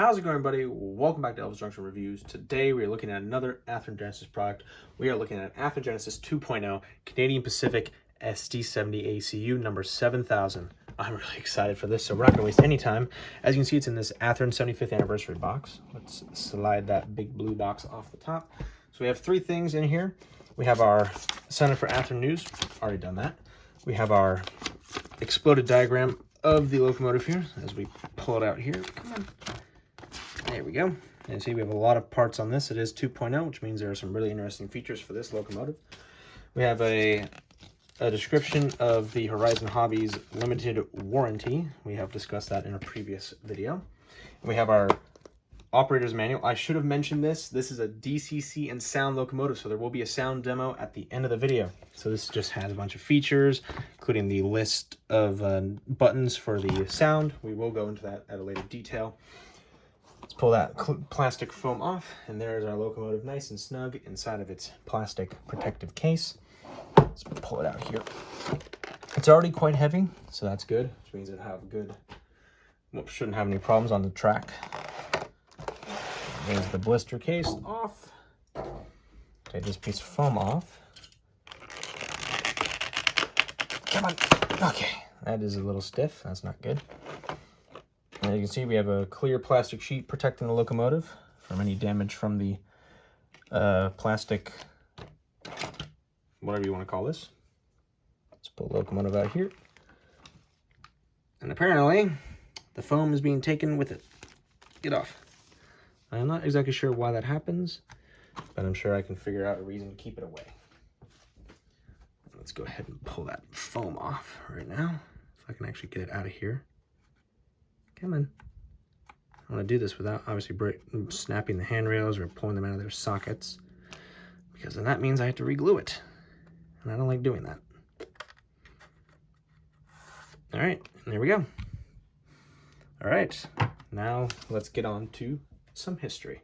How's it going, everybody? Welcome back to Elvis Junction Reviews. Today we are looking at another Athearn Genesis product. We are looking at Athearn Genesis 2.0 Canadian Pacific SD70ACU number 7000. I'm really excited for this, so we're not going to waste any time. As you can see, it's in this Athearn 75th anniversary box. Let's slide that big blue box off the top. So we have three things in here. We have our Center for Athearn News. Already done that. We have our exploded diagram of the locomotive here as we pull it out here. Come on. There we go. And see, we have a lot of parts on this. It is 2.0, which means there are some really interesting features for this locomotive. We have a description of the Horizon Hobbies limited warranty. We have discussed that in a previous video. And we have our operator's manual. I should have mentioned this. This is a DCC and sound locomotive, so there will be a sound demo at the end of the video. So this just has a bunch of features, including the list of buttons for the sound. We will go into that at a later detail. Let's pull that plastic foam off, and there's our locomotive nice and snug inside of its plastic protective case. Let's pull it out here. It's already quite heavy, so that's good, which means it'll have good, shouldn't have any problems on the track. There's the blister case off. Take this piece of foam off. Come on. Okay, that is a little stiff. That's not good. And you can see we have a clear plastic sheet protecting the locomotive from any damage from the plastic, whatever you want to call this. Let's pull the locomotive out here. And apparently, the foam is being taken with it. Get off. I'm not exactly sure why that happens, but I'm sure I can figure out a reason to keep it away. Let's go ahead and pull that foam off right now, if I can actually get it out of here. Come on. I want to do this without obviously snapping the handrails or pulling them out of their sockets, because then that means I have to re-glue it, and I don't like doing that. All right, and there we go. All right, now let's get on to some history.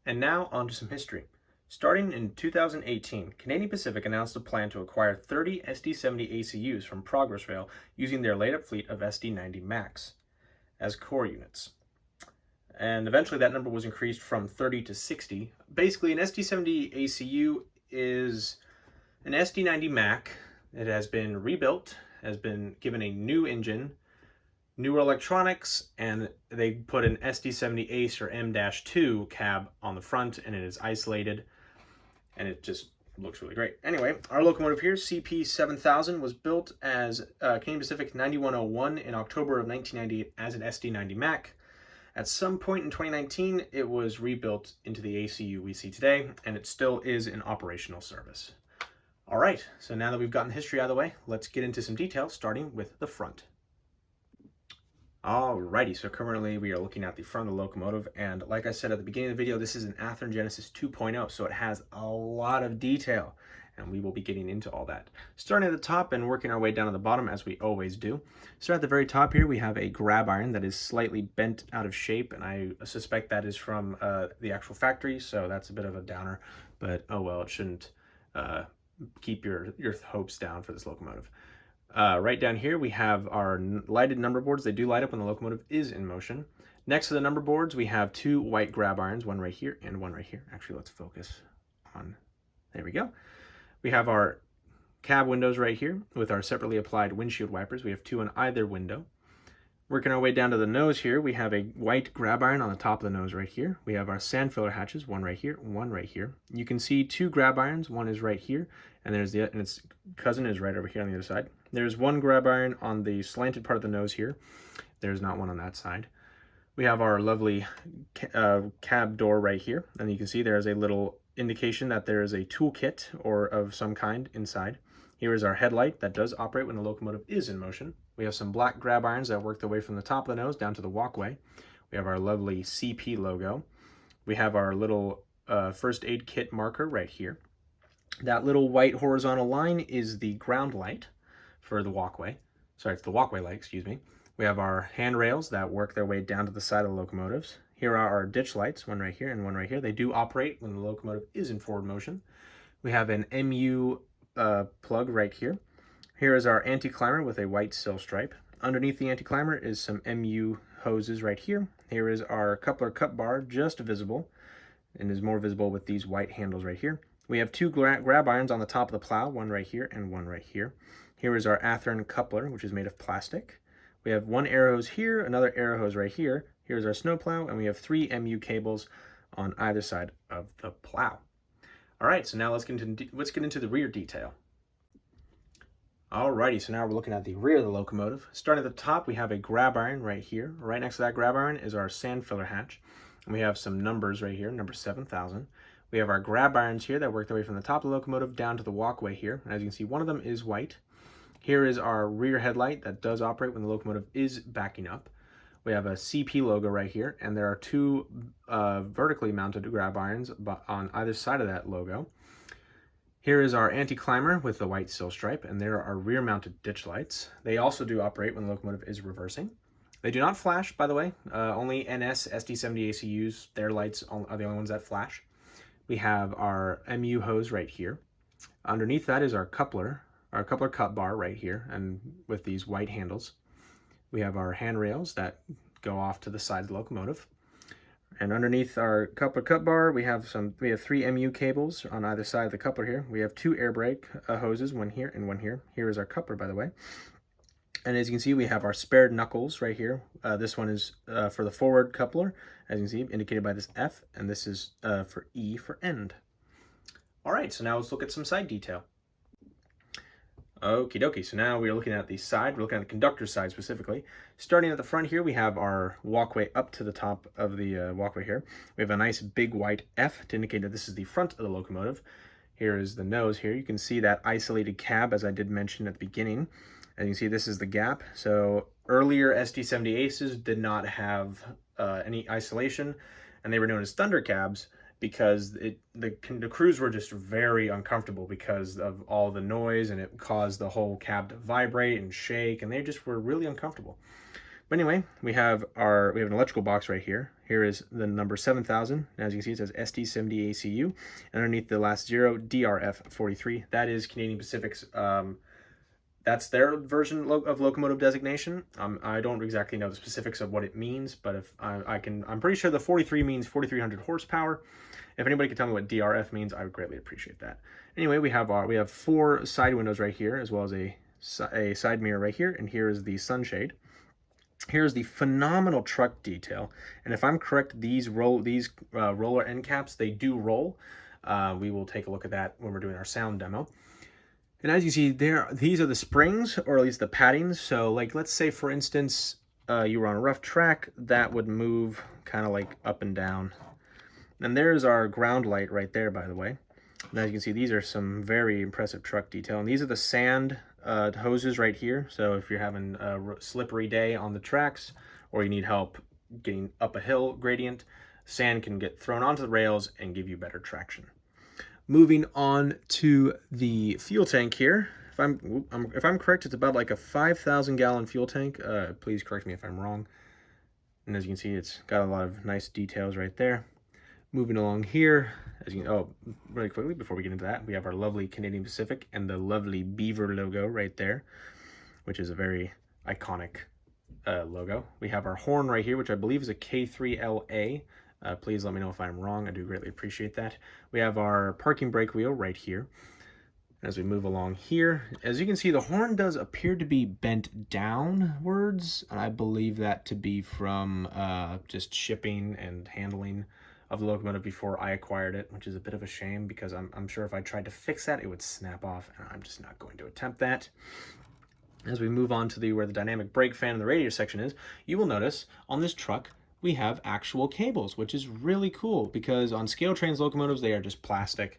And now on to some history. Starting in 2018, Canadian Pacific announced a plan to acquire 30 SD70ACUs from Progress Rail using their laid-up fleet of SD90 Max as core units. And eventually that number was increased from 30 to 60. Basically, an SD70ACU is an SD90 Mac. It has been rebuilt, has been given a new engine, newer electronics, and they put an SD70 ACE or M-2 cab on the front, and it is isolated, and it just looks really great. Anyway, our locomotive here, CP7000, was built as Canadian Pacific 9101 in October of 1998 as an SD90 Mac. At some point in 2019, it was rebuilt into the ACU we see today, and it still is in operational service. All right, so now that we've gotten the history out of the way, let's get into some details, starting with the front. Alrighty, so currently we are looking at the front of the locomotive, and like I said at the beginning of the video, this is an Athearn Genesis 2.0, so it has a lot of detail, and we will be getting into all that. Starting at the top and working our way down to the bottom, as we always do. So at the very top here, we have a grab iron that is slightly bent out of shape, and I suspect that is from the actual factory, so that's a bit of a downer, but oh well, it shouldn't keep your hopes down for this locomotive. Right down here, we have our lighted number boards. They do light up when the locomotive is in motion. Next to the number boards, we have two white grab irons, one right here and one right here. Actually, let's focus on, there we go. We have our cab windows right here with our separately applied windshield wipers. We have two on either window. Working our way down to the nose here, we have a white grab iron on the top of the nose right here. We have our sand filler hatches, one right here, one right here. You can see two grab irons, one is right here, and and its cousin is right over here on the other side. There's one grab iron on the slanted part of the nose here. There's not one on that side. We have our lovely cab door right here, and you can see there's a little indication that there is a toolkit or of some kind inside. Here is our headlight that does operate when the locomotive is in motion. We have some black grab irons that work their way from the top of the nose down to the walkway. We have our lovely CP logo. We have our little first aid kit marker right here. That little white horizontal line is the ground light for the walkway. Sorry, it's the walkway light, excuse me. We have our handrails that work their way down to the side of the locomotives. Here are our ditch lights, one right here and one right here. They do operate when the locomotive is in forward motion. We have an MU plug right here. Here is our anti-climber with a white sill stripe. Underneath the anti-climber is some MU hoses right here. Here is our coupler cut bar, just visible, and is more visible with these white handles right here. We have two grab irons on the top of the plow, one right here and one right here. Here is our Athearn coupler, which is made of plastic. We have one air hose here, another air hose right here. Here's our snowplow, and we have 3 MU cables on either side of the plow. All right, so now let's get into the rear detail. Alrighty, so now we're looking at the rear of the locomotive. Starting at the top, we have a grab iron right here. Right next to that grab iron is our sand filler hatch. And we have some numbers right here, number 7000. We have our grab irons here that work their way from the top of the locomotive down to the walkway here. And as you can see, one of them is white. Here is our rear headlight that does operate when the locomotive is backing up. We have a CP logo right here, and there are 2 vertically mounted grab irons on either side of that logo. Here is our anti-climber with the white sill stripe, and there are our rear-mounted ditch lights. They also do operate when the locomotive is reversing. They do not flash, by the way. Only NS SD70ACUs, their lights are the only ones that flash. We have our MU hose right here. Underneath that is our coupler cut bar right here, and with these white handles. We have our handrails that go off to the side of the locomotive. And underneath our coupler cut bar, we have 3 MU cables on either side of the coupler here. We have 2 air brake hoses, one here and one here. Here is our coupler, by the way. And as you can see, we have our spared knuckles right here. This one is for the forward coupler, as you can see, indicated by this F, and this is for E for end. All right, so now let's look at some side detail. Okie dokie, so now we're looking at the side, we're looking at the conductor side specifically. Starting at the front here, we have our walkway up to the top of the walkway here. We have a nice big white F to indicate that this is the front of the locomotive. Here is the nose here. You can see that isolated cab, as I did mention at the beginning. As you can see, this is the gap. So earlier SD70 Aces did not have any isolation, and they were known as thunder cabs, because the crews were just very uncomfortable because of all the noise, and it caused the whole cab to vibrate and shake, and they just were really uncomfortable. But anyway, we have an electrical box right here. Here is the number 7000. As you can see, it says SD70ACU, and underneath the last 0, DRF43. That is Canadian Pacific's. That's their version of locomotive designation. I don't exactly know the specifics of what it means, but if I'm pretty sure the 43 means 4,300 horsepower. If anybody could tell me what DRF means, I would greatly appreciate that. Anyway, we have 4 side windows right here, as well as a side mirror right here, and here is the sunshade. Here's the phenomenal truck detail, and if I'm correct, these roller end caps, they do roll. We will take a look at that when we're doing our sound demo. And as you see there, these are the springs, or at least the paddings. So like, let's say for instance, you were on a rough track, that would move kind of like up and down. And there's our ground light right there, by the way. And as you can see, these are some very impressive truck detail. And these are the sand hoses right here. So if you're having a slippery day on the tracks, or you need help getting up a hill gradient, sand can get thrown onto the rails and give you better traction. Moving on to the fuel tank here. If I'm correct, it's about like a 5,000 gallon fuel tank. Please correct me if I'm wrong. And as you can see, it's got a lot of nice details right there. Moving along here, really quickly before we get into that, we have our lovely Canadian Pacific and the lovely beaver logo right there, which is a very iconic logo. We have our horn right here, which I believe is a K3LA. Please let me know if I'm wrong. I do greatly appreciate that. We have our parking brake wheel right here. As we move along here, as you can see, the horn does appear to be bent downwards. And I believe that to be from just shipping and handling of the locomotive before I acquired it, which is a bit of a shame, because I'm sure if I tried to fix that, it would snap off, and I'm just not going to attempt that. As we move on to where the dynamic brake fan and the radiator section is, you will notice on this truck, we have actual cables, which is really cool, because on scale trains locomotives, they are just plastic.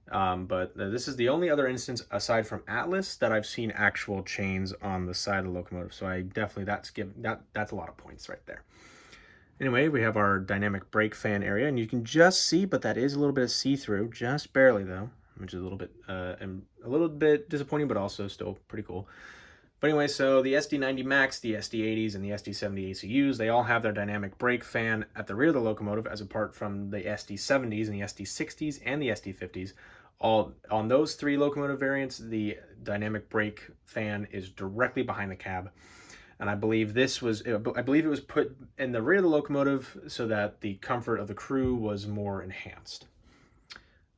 But this is the only other instance aside from Atlas that I've seen actual chains on the side of the locomotive. So I definitely, that's a lot of points right there. Anyway, we have our dynamic brake fan area, and you can just see, but that is a little bit of see-through, just barely though, which is a little bit disappointing, but also still pretty cool. But anyway, so the SD90 Max, the SD80s, and the SD70 ACUs, they all have their dynamic brake fan at the rear of the locomotive, as apart from the SD70s and the SD60s and the SD50s. All on those 3 locomotive variants, the dynamic brake fan is directly behind the cab. And I believe it was put in the rear of the locomotive so that the comfort of the crew was more enhanced.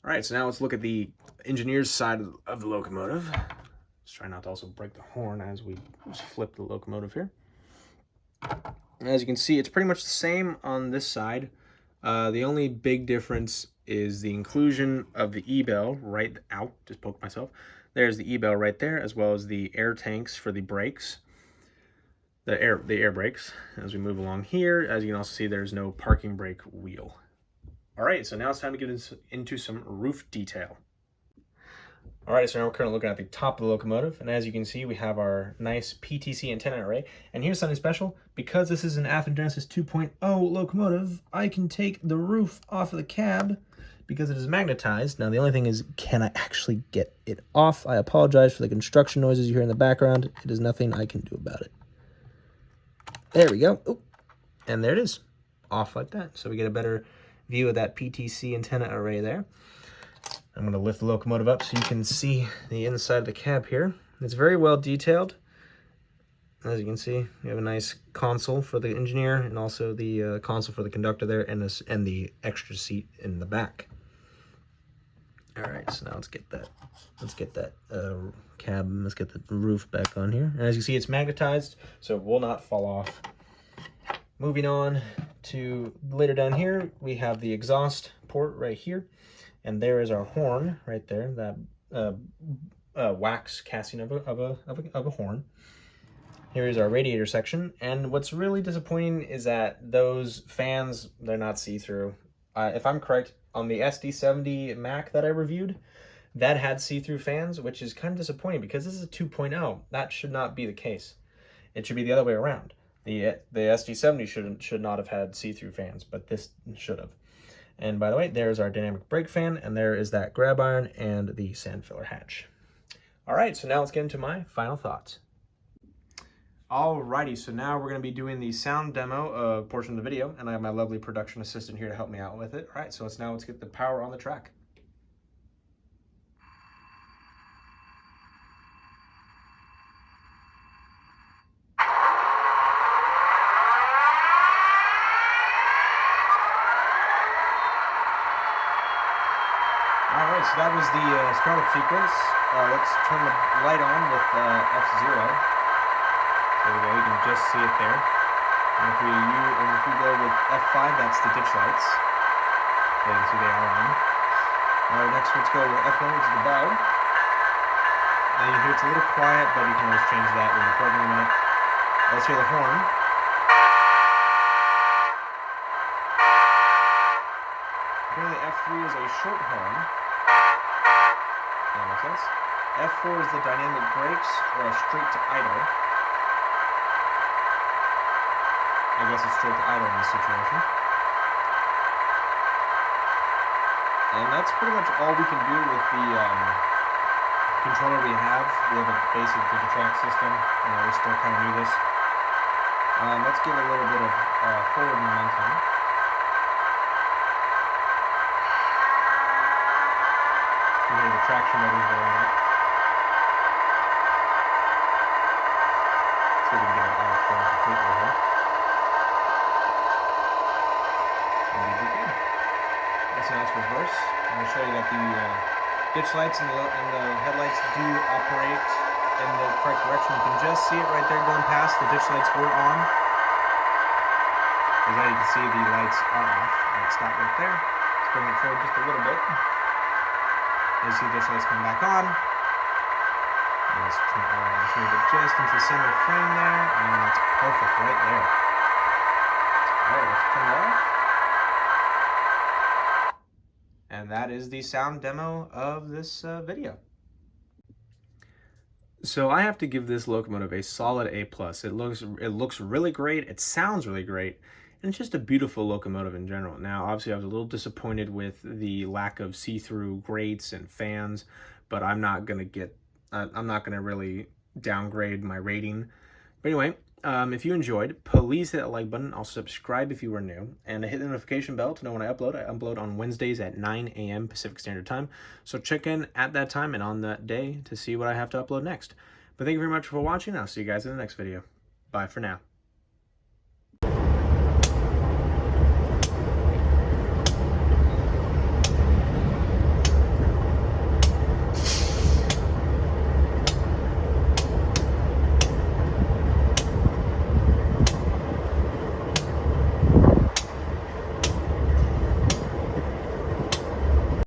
All right, so now let's look at the engineer's side of the locomotive. Let's try not to also break the horn as we just flip the locomotive here. As you can see, it's pretty much the same on this side. The only big difference is the inclusion of the E-bell right out. Just poked myself. There's the E-bell right there, as well as the air tanks for the brakes. The air brakes. As we move along here, as you can also see, there's no parking brake wheel. All right, so now it's time to get into some roof detail. All right, so now we're currently looking at the top of the locomotive, and as you can see, we have our nice PTC antenna array. And here's something special. Because this is an Athearn Genesis 2.0 locomotive, I can take the roof off of the cab because it is magnetized. Now, the only thing is, can I actually get it off? I apologize for the construction noises you hear in the background. It is nothing I can do about it. There we go. Oop. And there it is, off like that. So we get a better view of that PTC antenna array there. I'm going to lift the locomotive up so you can see the inside of the cab here. It's very well detailed. As you can see, we have a nice console for the engineer and also the console for the conductor there, and the extra seat in the back. All right, so now let's get that cab, let's get the roof back on here. And as you see, it's magnetized, so it will not fall off. Moving on to later down here, we have the exhaust port right here. And there is our horn right there, that wax casting of a horn. Here is our radiator section, and what's really disappointing is that those fans, they're not see-through. If I'm correct, on the SD70 Mac that I reviewed, that had see-through fans, which is kind of disappointing because this is a 2.0. That should not be the case. It should be the other way around. The SD70 should not have had see-through fans, but this should have. And by the way, there's our dynamic brake fan, and there is that grab iron and the sand filler hatch. All right, so now let's get into my final thoughts. Alrighty, so now we're going to be doing the sound demo portion of the video, and I have my lovely production assistant here to help me out with it. All right, so let's get the power on the track. Alright, so that was the startup sequence. Let's turn the light on with F0. There we go, you can just see it there. And if we go with F5, that's the ditch lights. Okay, you can see they are on. Alright, next let's go with F1, which is the bell. Now you hear it's a little quiet, but you can always change that when you're programming it. Let's hear the horn. Apparently F3 is a short horn. That makes sense. F4 is the dynamic brakes, or a straight to idle. I guess it's straight to idle in this situation. And that's pretty much all we can do with the controller we have. We have a basic Digitrack system. We're still kind of new to this. Let's give it a little bit of forward momentum. You hear the traction motors going on it. See if we can get it off completely here. So now it's reverse. I'm going to show you that the ditch lights and the headlights do operate in the correct direction. You can just see it right there going past. The ditch lights were on. As you can see, the lights are off. Let's stop right there. Let's bring it forward just a little bit. You see the ditch lights come back on. And let's move it just into the center frame there. And that's perfect right there. Alright, let's turn it off. And that is the sound demo of this video. So I have to give this locomotive a solid A+. It looks really great, it sounds really great, and it's just a beautiful locomotive in general. Now, obviously I was a little disappointed with the lack of see-through grates and fans, but I'm not gonna really downgrade my rating. But anyway, if you enjoyed, please hit that like button. Also subscribe if you were new, and hit the notification bell to know when I upload. I upload on Wednesdays at 9 a.m. Pacific Standard Time. So check in at that time and on that day to see what I have to upload next. But thank you very much for watching. I'll see you guys in the next video. Bye for now.